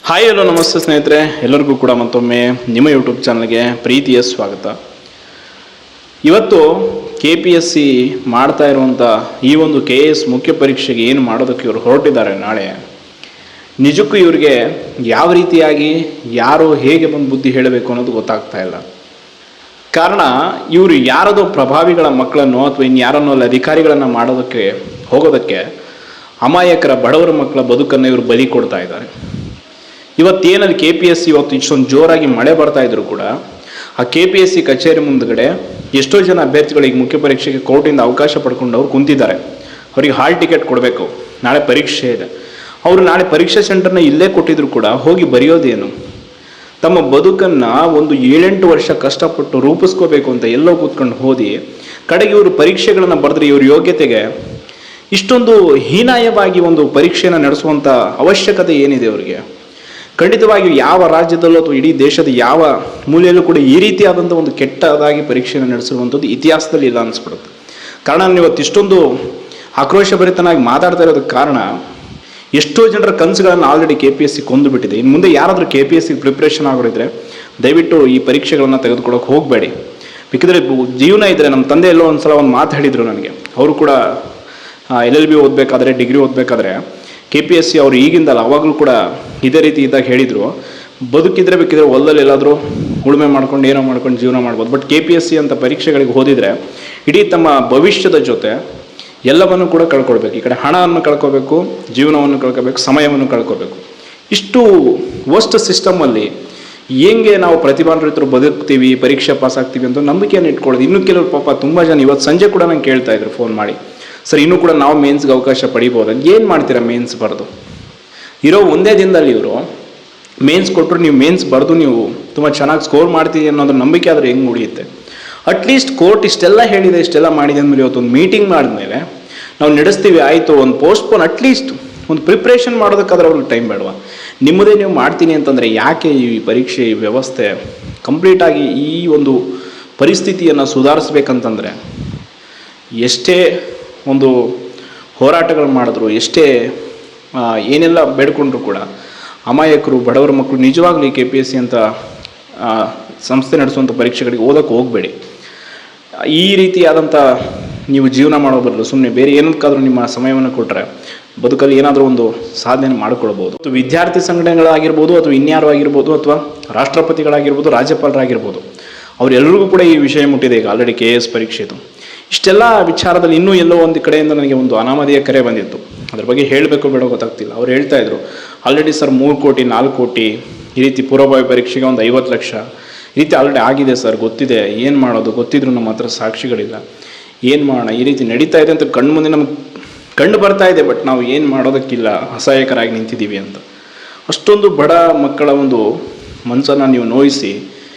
Hi hello ನಮಸ್ತೆ ಸ್ನೇಹಿತರೆ, ಎಲ್ಲರಿಗೂ ಕೂಡ ಮತ್ತೊಮ್ಮೆ ನಿಮ್ಮ ಯೂಟ್ಯೂಬ್ ಚಾನಲ್ಗೆ ಪ್ರೀತಿಯ ಸ್ವಾಗತ. ಇವತ್ತು KPSC ಮಾಡ್ತಾ ಇರುವಂಥ ಈ ಒಂದು KS ಮುಖ್ಯ ಪರೀಕ್ಷೆಗೆ ಏನು ಮಾಡೋದಕ್ಕೆ ಇವರು ಹೊರಟಿದ್ದಾರೆ ನಾಳೆ. ನಿಜಕ್ಕೂ ಇವರಿಗೆ ಯಾವ ರೀತಿಯಾಗಿ ಯಾರು ಹೇಗೆ ಬಂದು ಬುದ್ಧಿ ಹೇಳಬೇಕು ಅನ್ನೋದು ಗೊತ್ತಾಗ್ತಾ ಇಲ್ಲ. ಕಾರಣ ಇವರು ಯಾರದೋ ಪ್ರಭಾವಿಗಳ ಮಕ್ಕಳನ್ನು ಅಥವಾ ಇನ್ಯಾರನ್ನೋ ಅಧಿಕಾರಿಗಳನ್ನು ಮಾಡೋದಕ್ಕೆ ಹೋಗೋದಕ್ಕೆ ಅಮಾಯಕರ ಬಡವರ ಮಕ್ಕಳ ಬದುಕನ್ನು ಇವರು ಬಲಿ ಕೊಡ್ತಾ ಇದ್ದಾರೆ. ಇವತ್ತೇನಲ್ಲಿ KPSC ಇವತ್ತು ಇಷ್ಟೊಂದು ಜೋರಾಗಿ ಮಳೆ ಬರ್ತಾ ಇದ್ರು ಕೂಡ ಆ KPSC ಕಚೇರಿ ಮುಂದ್ಗಡೆ ಎಷ್ಟೋ ಜನ ಅಭ್ಯರ್ಥಿಗಳಿಗೆ ಮುಖ್ಯ ಪರೀಕ್ಷೆಗೆ ಕೋರ್ಟಿಂದ ಅವಕಾಶ ಪಡ್ಕೊಂಡು ಅವ್ರು ಕುಂತಿದ್ದಾರೆ. ಅವರಿಗೆ ಹಾಲ್ ಟಿಕೆಟ್ ಕೊಡಬೇಕು, ನಾಳೆ ಪರೀಕ್ಷೆ ಇದೆ. ಅವರು ನಾಳೆ ಪರೀಕ್ಷಾ ಸೆಂಟರ್ನ ಇಲ್ಲೇ ಕೊಟ್ಟಿದ್ರು ಕೂಡ ಹೋಗಿ ಬರೆಯೋದೇನು? ತಮ್ಮ ಬದುಕನ್ನು ಒಂದು 7-8 ವರ್ಷ ಕಷ್ಟಪಟ್ಟು ರೂಪಿಸ್ಕೋಬೇಕು ಅಂತ ಎಲ್ಲೋ ಕೂತ್ಕೊಂಡು ಓದಿ ಕಡೆಗೆ ಇವರು ಪರೀಕ್ಷೆಗಳನ್ನು ಬರೆದ್ರೆ ಇವ್ರ ಯೋಗ್ಯತೆಗೆ ಇಷ್ಟೊಂದು ಹೀನಾಯವಾಗಿ ಒಂದು ಪರೀಕ್ಷೆಯನ್ನು ನಡೆಸುವಂಥ ಅವಶ್ಯಕತೆ ಏನಿದೆ ಅವರಿಗೆ? ಖಂಡಿತವಾಗಿಯೂ ಯಾವ ರಾಜ್ಯದಲ್ಲೂ ಅಥವಾ ಇಡೀ ದೇಶದ ಯಾವ ಮೂಲೆಯಲ್ಲೂ ಕೂಡ ಈ ರೀತಿಯಾದಂಥ ಒಂದು ಕೆಟ್ಟದಾಗಿ ಪರೀಕ್ಷೆಯನ್ನು ನಡೆಸಿರುವಂಥದ್ದು ಇತಿಹಾಸದಲ್ಲಿ ಇಲ್ಲ ಅನಿಸ್ಬಿಡುತ್ತೆ. ಕಾರಣ ಇವತ್ತು ಇಷ್ಟೊಂದು ಆಕ್ರೋಶಭರಿತನಾಗಿ ಮಾತಾಡ್ತಾ ಇರೋದಕ್ಕೆ ಕಾರಣ ಎಷ್ಟೋ ಜನರ ಕನಸುಗಳನ್ನು ಆಲ್ರೆಡಿ KPSC ಕೊಂದು ಬಿಟ್ಟಿದೆ. ಇನ್ನು ಮುಂದೆ ಯಾರಾದರೂ KPSC ಪ್ರಿಪ್ರೇಷನ್ ಆಗೋರಿದ್ರೆ ದಯವಿಟ್ಟು ಈ ಪರೀಕ್ಷೆಗಳನ್ನು ತೆಗೆದುಕೊಳ್ಳೋಕೆ ಹೋಗಬೇಡಿ. ಬೇಕಿದ್ರೆ ಜೀವನ ಇದ್ದರೆ, ನಮ್ಮ ತಂದೆ ಎಲ್ಲೋ ಒಂದು ಸಲ ಒಂದು ಮಾತು ಹೇಳಿದರು ನನಗೆ. ಅವರು ಕೂಡ LLB ಓದಬೇಕಾದ್ರೆ, ಡಿಗ್ರಿ ಓದಬೇಕಾದ್ರೆ KPSC ಅವರು ಈಗಿಂದಲ್ಲ ಅವಾಗಲೂ ಕೂಡ ಇದೇ ರೀತಿ ಇದ್ದಾಗ ಹೇಳಿದರು, ಬದುಕಿದ್ರೆ ಬೇಕಿದ್ರೆ ಹೊಲದಲ್ಲಿ ಎಲ್ಲಾದರೂ ಉಳುಮೆ ಮಾಡ್ಕೊಂಡು ಏನೋ ಮಾಡ್ಕೊಂಡು ಜೀವನ ಮಾಡ್ಬೋದು. ಬಟ್ KPSC ಅಂತ ಪರೀಕ್ಷೆಗಳಿಗೆ ಓದಿದರೆ ಇಡೀ ತಮ್ಮ ಭವಿಷ್ಯದ ಜೊತೆ ಎಲ್ಲವನ್ನು ಕೂಡ ಕಳ್ಕೊಳ್ಬೇಕು. ಈ ಕಡೆ ಹಣವನ್ನು ಕಳ್ಕೋಬೇಕು, ಜೀವನವನ್ನು ಕಳ್ಕೋಬೇಕು, ಸಮಯವನ್ನು ಕಳ್ಕೋಬೇಕು. ಇಷ್ಟು ವರ್ಸ್ಟ್ ಸಿಸ್ಟಮಲ್ಲಿ ಹೆಂಗೆ ನಾವು ಪ್ರತಿಭಾನ್ವಿತರು ಬದುಕ್ತೀವಿ, ಪರೀಕ್ಷೆ ಪಾಸ್ ಆಗ್ತೀವಿ ಅಂತ ನಂಬಿಕೆಯನ್ನು ಇಟ್ಕೊಳ್ಳೋದು. ಇನ್ನೂ ಕೆಲವರು ಪಾಪ ತುಂಬ ಜನ ಇವತ್ತು ಸಂಜೆ ಕೂಡ ನಂಗೆ ಕೇಳ್ತಾ ಇದ್ರು ಫೋನ್ ಮಾಡಿ, ಸರ್ ಇನ್ನೂ ಕೂಡ ನಾವು ಮೇನ್ಸ್ಗೆ ಅವಕಾಶ ಪಡಿಬೋದು. ಏನು ಮಾಡ್ತೀರಾ ಮೇನ್ಸ್ ಬರೆದು? ಇರೋ ಒಂದೇ ದಿನದಲ್ಲಿ ಇವರು ಮೇನ್ಸ್ ಕೊಟ್ಟರು, ನೀವು ಮೇನ್ಸ್ ಬರೆದು ನೀವು ತುಂಬ ಚೆನ್ನಾಗಿ ಸ್ಕೋರ್ ಮಾಡ್ತೀವಿ ಅನ್ನೋದ್ರ ನಂಬಿಕೆ ಆದರೆ ಹೆಂಗೆ ಉಳಿಯುತ್ತೆ? ಅಟ್ಲೀಸ್ಟ್ ಕೋರ್ಟ್ ಇಷ್ಟೆಲ್ಲ ಹೇಳಿದೆ, ಇಷ್ಟೆಲ್ಲ ಮಾಡಿದೆ ಅಂದಮೇಲೆ ಇವತ್ತು ಒಂದು ಮೀಟಿಂಗ್ ಮಾಡಿದ್ಮೇಲೆ ನಾವು ನಡೆಸ್ತೀವಿ ಆಯಿತು, ಒಂದು ಪೋಸ್ಟ್ಪೋನ್ ಅಟ್ಲೀಸ್ಟ್ ಒಂದು ಪ್ರಿಪ್ರೇಷನ್ ಮಾಡೋದಕ್ಕಾದ್ರೆ ಅವ್ರಿಗೆ ಟೈಮ್ ಬೇಡವಾ? ನಿಮ್ಮದೇ ನೀವು ಮಾಡ್ತೀನಿ ಅಂತಂದರೆ ಯಾಕೆ ಈ ಪರೀಕ್ಷೆ ಈ ವ್ಯವಸ್ಥೆ ಕಂಪ್ಲೀಟಾಗಿ ಈ ಒಂದು ಪರಿಸ್ಥಿತಿಯನ್ನು ಸುಧಾರಿಸ್ಬೇಕಂತಂದರೆ ಎಷ್ಟೇ ಒಂದು ಹೋರಾಟಗಳು ಮಾಡಿದ್ರು, ಎಷ್ಟೇ ಏನೆಲ್ಲ ಬೇಡ್ಕೊಂಡ್ರು ಕೂಡ ಅಮಾಯಕರು ಬಡವರ ಮಕ್ಕಳು ನಿಜವಾಗ್ಲೂ ಈ KPSC ಅಂತ ಸಂಸ್ಥೆ ನಡೆಸುವಂಥ ಪರೀಕ್ಷೆಗಳಿಗೆ ಓದೋಕ್ಕೆ ಹೋಗಬೇಡಿ. ಈ ರೀತಿಯಾದಂಥ ನೀವು ಜೀವನ ಮಾಡೋ ಬದಲು ಸುಮ್ಮನೆ ಬೇರೆ ಏನಕ್ಕಾದರೂ ನಿಮ್ಮ ಸಮಯವನ್ನು ಕೊಟ್ಟರೆ ಬದುಕಲ್ಲಿ ಏನಾದರೂ ಒಂದು ಸಾಧನೆ ಮಾಡಿಕೊಳ್ಬೋದು. ವಿದ್ಯಾರ್ಥಿ ಸಂಘಟನೆಗಳಾಗಿರ್ಬೋದು, ಅಥವಾ ಇನ್ಯಾರು ಆಗಿರ್ಬೋದು, ಅಥವಾ ರಾಷ್ಟ್ರಪತಿಗಳಾಗಿರ್ಬೋದು, ರಾಜ್ಯಪಾಲರಾಗಿರ್ಬೋದು, ಅವರೆಲ್ಲರಿಗೂ ಕೂಡ ಈ ವಿಷಯ ಮುಟ್ಟಿದೆ ಈಗ ಆಲ್ರೆಡಿ KS ಪರೀಕ್ಷೆದು. ಇಷ್ಟೆಲ್ಲ ವಿಚಾರದಲ್ಲಿ ಇನ್ನೂ ಎಲ್ಲೋ ಒಂದು ಕಡೆಯಿಂದ ನನಗೆ ಒಂದು ಅನಾಮಧೇಯ ಕರೆ ಬಂದಿತ್ತು. ಅದ್ರ ಬಗ್ಗೆ ಹೇಳಬೇಕು ಬೇಡ ಗೊತ್ತಾಗ್ತಿಲ್ಲ. ಅವ್ರು ಹೇಳ್ತಾ ಇದ್ರು, ಆಲ್ರೆಡಿ ಸರ್ 3 ಕೋಟಿ 4 ಕೋಟಿ ಈ ರೀತಿ ಪೂರ್ವಭಾವಿ ಪರೀಕ್ಷೆಗೆ ಒಂದು 50 ಲಕ್ಷ ಈ ರೀತಿ ಆಲ್ರೆಡಿ ಆಗಿದೆ ಸರ್, ಗೊತ್ತಿದೆ, ಏನು ಮಾಡೋದು? ಗೊತ್ತಿದ್ರು ನಮ್ಮ ಹತ್ರ ಸಾಕ್ಷಿಗಳಿಲ್ಲ, ಏನು ಮಾಡೋಣ? ಈ ರೀತಿ ನಡೀತಾ ಇದೆ ಅಂತ ಕಣ್ಣು ಮುಂದೆ ನಮಗೆ ಕಂಡು ಬರ್ತಾ ಇದೆ, ಬಟ್ ನಾವು ಏನು ಮಾಡೋದಕ್ಕಿಲ್ಲ, ಅಸಹಾಯಕರಾಗಿ ನಿಂತಿದ್ದೀವಿ ಅಂತ. ಅಷ್ಟೊಂದು ಬಡ ಮಕ್ಕಳ ಒಂದು ಮನಸ್ಸನ್ನು ನೀವು ನೋಯಿಸಿ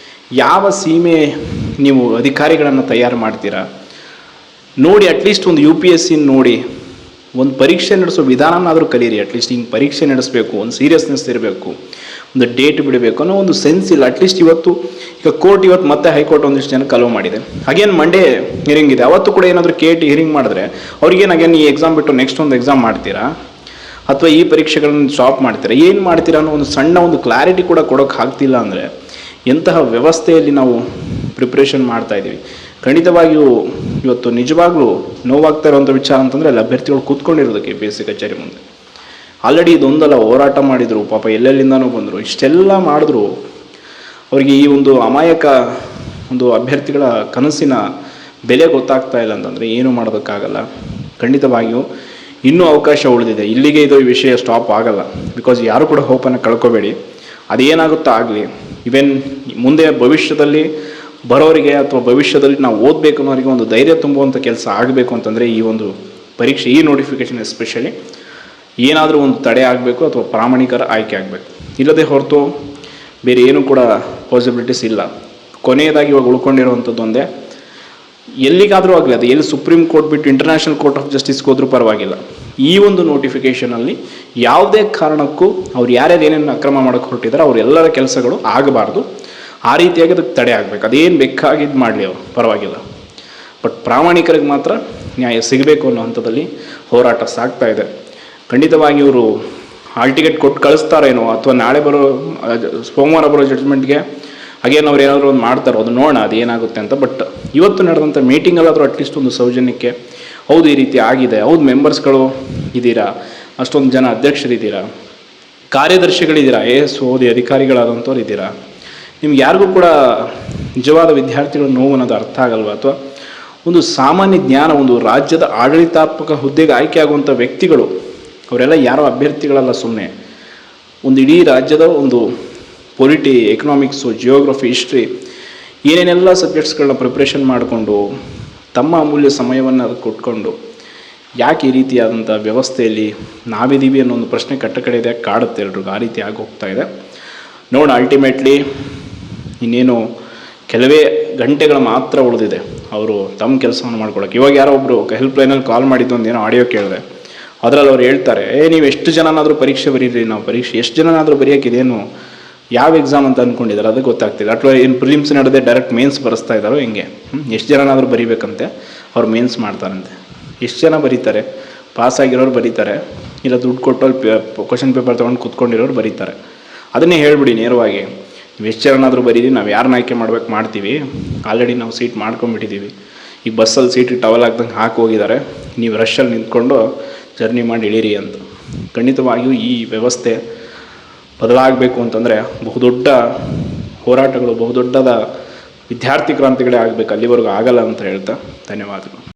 ಯಾವ ಸೀಮೆ ನೀವು ಅಧಿಕಾರಿಗಳನ್ನು ತಯಾರು ಮಾಡ್ತೀರಾ ನೋಡಿ. ಅಟ್ಲೀಸ್ಟ್ ಒಂದು UPSC ನೋಡಿ, ಒಂದು ಪರೀಕ್ಷೆ ನಡೆಸೋ ವಿಧಾನನಾದರೂ ಕಲೀರಿ. ಅಟ್ಲೀಸ್ಟ್ ಹಿಂಗೆ ಪರೀಕ್ಷೆ ನಡೆಸಬೇಕು, ಒಂದು ಸೀರಿಯಸ್ನೆಸ್ ಇರಬೇಕು, ಒಂದು ಡೇಟ್ ಬಿಡಬೇಕು ಅನ್ನೋ ಒಂದು ಸೆನ್ಸ್ ಇಲ್ಲ. ಅಟ್ಲೀಸ್ಟ್ ಇವತ್ತು ಈಗ ಕೋರ್ಟ್ ಇವತ್ತು ಮತ್ತೆ ಹೈಕೋರ್ಟ್ ಒಂದಿಷ್ಟು ಜನಕ್ಕೆ ಅಲೋ ಮಾಡಿದೆ. ಅಗೇನ್ ಮಂಡೇ ಹಿಯರಿಂಗ್ ಇದೆ. ಅವತ್ತು ಕೂಡ ಏನಾದರೂ KT ಹಿಯರಿಂಗ್ ಮಾಡಿದ್ರೆ ಅವ್ರಿಗೇನು ಅಗೇನ್ ಈ ಎಕ್ಸಾಮ್ ಬಿಟ್ಟು ನೆಕ್ಸ್ಟ್ ಒಂದು ಎಕ್ಸಾಮ್ ಮಾಡ್ತೀರಾ ಅಥವಾ ಈ ಪರೀಕ್ಷೆಗಳನ್ನು ಸ್ಟಾಪ್ ಮಾಡ್ತೀರಾ? ಏನು ಮಾಡ್ತೀರಾ ಅನ್ನೋ ಒಂದು ಸಣ್ಣ ಒಂದು ಕ್ಲಾರಿಟಿ ಕೂಡ ಕೊಡೋಕೆ ಆಗ್ತಿಲ್ಲ ಅಂದರೆ ಎಂತಹ ವ್ಯವಸ್ಥೆಯಲ್ಲಿ ನಾವು ಪ್ರಿಪ್ರೇಷನ್ ಮಾಡ್ತಾ ಇದ್ದೀವಿ. ಖಂಡಿತವಾಗಿಯೂ ಇವತ್ತು ನಿಜವಾಗ್ಲೂ ನೋವಾಗ್ತಾ ಇರುವಂಥ ವಿಚಾರ ಅಂತಂದರೆ ಅಲ್ಲಿ ಅಭ್ಯರ್ಥಿಗಳು ಕೂತ್ಕೊಂಡಿರೋದು KPSC ಕಚೇರಿ ಮುಂದೆ. ಆಲ್ರೆಡಿ ಇದೊಂದಲ್ಲ ಹೋರಾಟ ಮಾಡಿದರು, ಪಾಪ ಎಲ್ಲೆಲ್ಲಿಂದನೂ ಬಂದರು, ಇಷ್ಟೆಲ್ಲ ಮಾಡಿದ್ರು ಅವರಿಗೆ ಈ ಒಂದು ಅಮಾಯಕ ಒಂದು ಅಭ್ಯರ್ಥಿಗಳ ಕನಸಿನ ಬೆಲೆ ಗೊತ್ತಾಗ್ತಾ ಇಲ್ಲ ಅಂತಂದರೆ ಏನು ಮಾಡೋದಕ್ಕಾಗಲ್ಲ. ಖಂಡಿತವಾಗಿಯೂ ಇನ್ನೂ ಅವಕಾಶ ಉಳಿದಿದೆ. ಇಲ್ಲಿಗೆ ಇದು ಈ ವಿಷಯ ಸ್ಟಾಪ್ ಆಗಲ್ಲ. ಬಿಕಾಸ್ ಯಾರು ಕೂಡ ಹೋಪನ್ನು ಕಳ್ಕೊಬೇಡಿ. ಅದೇನಾಗುತ್ತೋ ಆಗಲಿ. ಇವೆನ್ ಮುಂದೆ ಭವಿಷ್ಯದಲ್ಲಿ ಬರೋರಿಗೆ ಅಥವಾ ಭವಿಷ್ಯದಲ್ಲಿ ನಾವು ಓದಬೇಕು ಅನ್ನೋರಿಗೆ ಒಂದು ಧೈರ್ಯ ತುಂಬುವಂಥ ಕೆಲಸ ಆಗಬೇಕು ಅಂತಂದರೆ ಈ ಒಂದು ಪರೀಕ್ಷೆ, ಈ ನೋಟಿಫಿಕೇಷನ್ ಎಸ್ಪೆಷಲಿ ಏನಾದರೂ ಒಂದು ತಡೆ ಆಗಬೇಕು ಅಥವಾ ಪ್ರಾಮಾಣಿಕರ ಆಯ್ಕೆ ಆಗಬೇಕು. ಇಲ್ಲದೆ ಹೊರತು ಬೇರೆ ಏನೂ ಕೂಡ ಪಾಸಿಬಿಲಿಟೀಸ್ ಇಲ್ಲ. ಕೊನೆಯದಾಗಿ ಇವಾಗ ಉಳ್ಕೊಂಡಿರುವಂಥದ್ದು ಒಂದೇ, ಎಲ್ಲಿಗಾದರೂ ಆಗಲಿ, ಅದು ಎಲ್ಲಿ ಸುಪ್ರೀಂ ಕೋರ್ಟ್ ಬಿಟ್ಟು ಇಂಟರ್ನ್ಯಾಷನಲ್ ಕೋರ್ಟ್ ಆಫ್ ಜಸ್ಟಿಸ್ಗೆ ಹೋದ್ರೂ ಪರವಾಗಿಲ್ಲ, ಈ ಒಂದು ನೋಟಿಫಿಕೇಷನಲ್ಲಿ ಯಾವುದೇ ಕಾರಣಕ್ಕೂ ಅವ್ರು ಯಾರ್ಯಾರು ಏನೇನು ಅಕ್ರಮ ಮಾಡೋಕ್ಕೆ ಹೊರಟಿದ್ದಾರೆ ಅವರೆಲ್ಲರ ಕೆಲಸಗಳು ಆಗಬಾರ್ದು. ಆ ರೀತಿಯಾಗಿ ಅದಕ್ಕೆ ತಡೆ ಆಗಬೇಕು. ಅದೇನು ಬೇಕಾಗಿದ್ದು ಮಾಡಲಿ ಅವರು ಪರವಾಗಿಲ್ಲ, ಬಟ್ ಪ್ರಾಮಾಣಿಕರಿಗೆ ಮಾತ್ರ ನ್ಯಾಯ ಸಿಗಬೇಕು ಅನ್ನೋ ಹಂತದಲ್ಲಿ ಹೋರಾಟ ಸಾಗ್ತಾ ಇದೆ. ಖಂಡಿತವಾಗಿ ಇವರು ಹಾಲ್ ಟಿಕೆಟ್ ಕೊಟ್ಟು ಕಳಿಸ್ತಾರೇನೋ, ಅಥವಾ ನಾಳೆ ಬರೋ ಸೋಮವಾರ ಬರೋ ಜಡ್ಜ್ಮೆಂಟ್ಗೆ ಅಗೇನ್ ಅವ್ರು ಏನಾದರೂ ಒಂದು ಮಾಡ್ತಾರೋ, ಅದು ನೋಡೋಣ ಅದು ಏನಾಗುತ್ತೆ ಅಂತ. ಬಟ್ ಇವತ್ತು ನಡೆದಂಥ ಮೀಟಿಂಗಲ್ಲಾದರೂ ಅಟ್ಲೀಸ್ಟ್ ಒಂದು ಸೌಜನ್ಯಕ್ಕೆ ಹೌದು ಈ ರೀತಿ ಆಗಿದೆ, ಹೌದು ಮೆಂಬರ್ಸ್ಗಳು ಇದ್ದೀರಾ, ಅಷ್ಟೊಂದು ಜನ ಅಧ್ಯಕ್ಷರಿದ್ದೀರಾ, ಕಾರ್ಯದರ್ಶಿಗಳಿದ್ದೀರಾ, AS ಓದಿ ಅಧಿಕಾರಿಗಳಾದಂಥವ್ರು ಇದ್ದೀರಾ, ನಿಮ್ಗೆ ಯಾರಿಗೂ ಕೂಡ ನಿಜವಾದ ವಿದ್ಯಾರ್ಥಿಗಳ ನೋವು ಅನ್ನೋದು ಅರ್ಥ ಆಗಲ್ವಾ? ಅಥವಾ ಒಂದು ಸಾಮಾನ್ಯ ಜ್ಞಾನ, ಒಂದು ರಾಜ್ಯದ ಆಡಳಿತಾತ್ಮಕ ಹುದ್ದೆಗೆ ಆಯ್ಕೆ ಆಗುವಂಥ ವ್ಯಕ್ತಿಗಳು ಅವರೆಲ್ಲ ಯಾರೋ ಅಭ್ಯರ್ಥಿಗಳಲ್ಲ, ಸುಮ್ಮನೆ ಒಂದು ಇಡೀ ರಾಜ್ಯದ ಒಂದು ಎಕನಾಮಿಕ್ಸು, ಜಿಯೋಗ್ರಫಿ, ಹಿಸ್ಟ್ರಿ ಏನೇನೆಲ್ಲ ಸಬ್ಜೆಕ್ಟ್ಸ್ಗಳನ್ನ ಪ್ರಿಪ್ರೇಷನ್ ಮಾಡಿಕೊಂಡು ತಮ್ಮ ಅಮೂಲ್ಯ ಸಮಯವನ್ನು ಅದಕ್ಕೆ ಕೊಟ್ಕೊಂಡು ಯಾಕೆ ಈ ರೀತಿಯಾದಂಥ ವ್ಯವಸ್ಥೆಯಲ್ಲಿ ನಾವಿದ್ದೀವಿ ಅನ್ನೋ ಒಂದು ಪ್ರಶ್ನೆ ಕಟ್ಟಕಡೆದೆ ಕಾಡುತ್ತೆ ಎಲ್ರಿಗೂ. ಆ ರೀತಿ ಆಗಿ ಹೋಗ್ತಾ ಇದೆ. ನೋಡೋಣ, ಅಲ್ಟಿಮೇಟ್ಲಿ ಇನ್ನೇನು ಕೆಲವೇ ಗಂಟೆಗಳು ಮಾತ್ರ ಉಳಿದಿದೆ ಅವರು ತಮ್ಮ ಕೆಲಸವನ್ನು ಮಾಡ್ಕೊಳಕ್ಕೆ. ಇವಾಗ ಯಾರೋ ಒಬ್ಬರು ಹೆಲ್ಪ್ ಲೈನಲ್ಲಿ ಕಾಲ್ ಮಾಡಿದ್ದು ಒಂದೇನೋ ಆಡಿಯೋ ಕೇಳಿದೆ. ಅದರಲ್ಲಿ ಅವ್ರು ಹೇಳ್ತಾರೆ, ನೀವು ಎಷ್ಟು ಜನನಾದರೂ ಪರೀಕ್ಷೆ ಬರೀರಿ, ನಾವು ಪರೀಕ್ಷೆ ಎಷ್ಟು ಜನನಾದರೂ ಬರೆಯೋಕೆ ಇದೇನು ಯಾವ ಎಕ್ಸಾಮ್ ಅಂತ ಅಂದ್ಕೊಂಡಿದ್ದಾರೆ ಅದು ಗೊತ್ತಾಗ್ತಿಲ್ಲ. ಅಥವಾ ಏನು ಪ್ರಿಲಿಮ್ಸ್ ನಡೆದೇ ಡೈರೆಕ್ಟ್ ಮೇನ್ಸ್ ಬರೆಸ್ತಾ ಇದ್ದಾರೋ ಹೆಂಗೆ? ಎಷ್ಟು ಜನನಾದರೂ ಬರೀಬೇಕಂತೆ, ಅವ್ರು ಮೇನ್ಸ್ ಮಾಡ್ತಾರಂತೆ. ಎಷ್ಟು ಜನ ಬರೀತಾರೆ? ಪಾಸ್ ಆಗಿರೋರು ಬರೀತಾರೆ, ಇಲ್ಲ ದುಡ್ಡು ಕೊಟ್ಟು ಅಲ್ಲಿ ಕ್ವಶನ್ ಪೇಪರ್ ತೊಗೊಂಡು ಕೂತ್ಕೊಂಡಿರೋರು ಬರೀತಾರೆ. ಅದನ್ನೇ ಹೇಳ್ಬಿಡಿ ನೇರವಾಗಿ, ನೀವು ಎಷ್ಟು ಜನನಾದರೂ ಬರೀರಿ, ನಾವು ಯಾರನ್ನ ಆಯ್ಕೆ ಮಾಡ್ತೀವಿ, ಆಲ್ರೆಡಿ ನಾವು ಸೀಟ್ ಮಾಡ್ಕೊಂಡ್ಬಿಟ್ಟಿದ್ದೀವಿ, ಈಗ ಬಸ್ಸಲ್ಲಿ ಸೀಟಿಗೆ ಟವಲ್ ಹಾಕ್ದಂಗೆ ಹಾಕಿ ಹೋಗಿದ್ದಾರೆ, ನೀವು ರಶಲ್ಲಿ ನಿಂತ್ಕೊಂಡು ಜರ್ನಿ ಮಾಡಿ ಇಳೀರಿ ಅಂತ. ಖಂಡಿತವಾಗಿಯೂ ಈ ವ್ಯವಸ್ಥೆ ಬದಲಾಗಬೇಕು ಅಂತಂದರೆ ಬಹುದೊಡ್ಡ ಹೋರಾಟಗಳು, ಬಹುದೊಡ್ಡದ ವಿದ್ಯಾರ್ಥಿ ಕ್ರಾಂತಿಗಳೇ ಆಗಬೇಕು. ಅಲ್ಲಿವರೆಗೂ ಆಗಲ್ಲ ಅಂತ ಹೇಳ್ತಾ ಧನ್ಯವಾದಗಳು.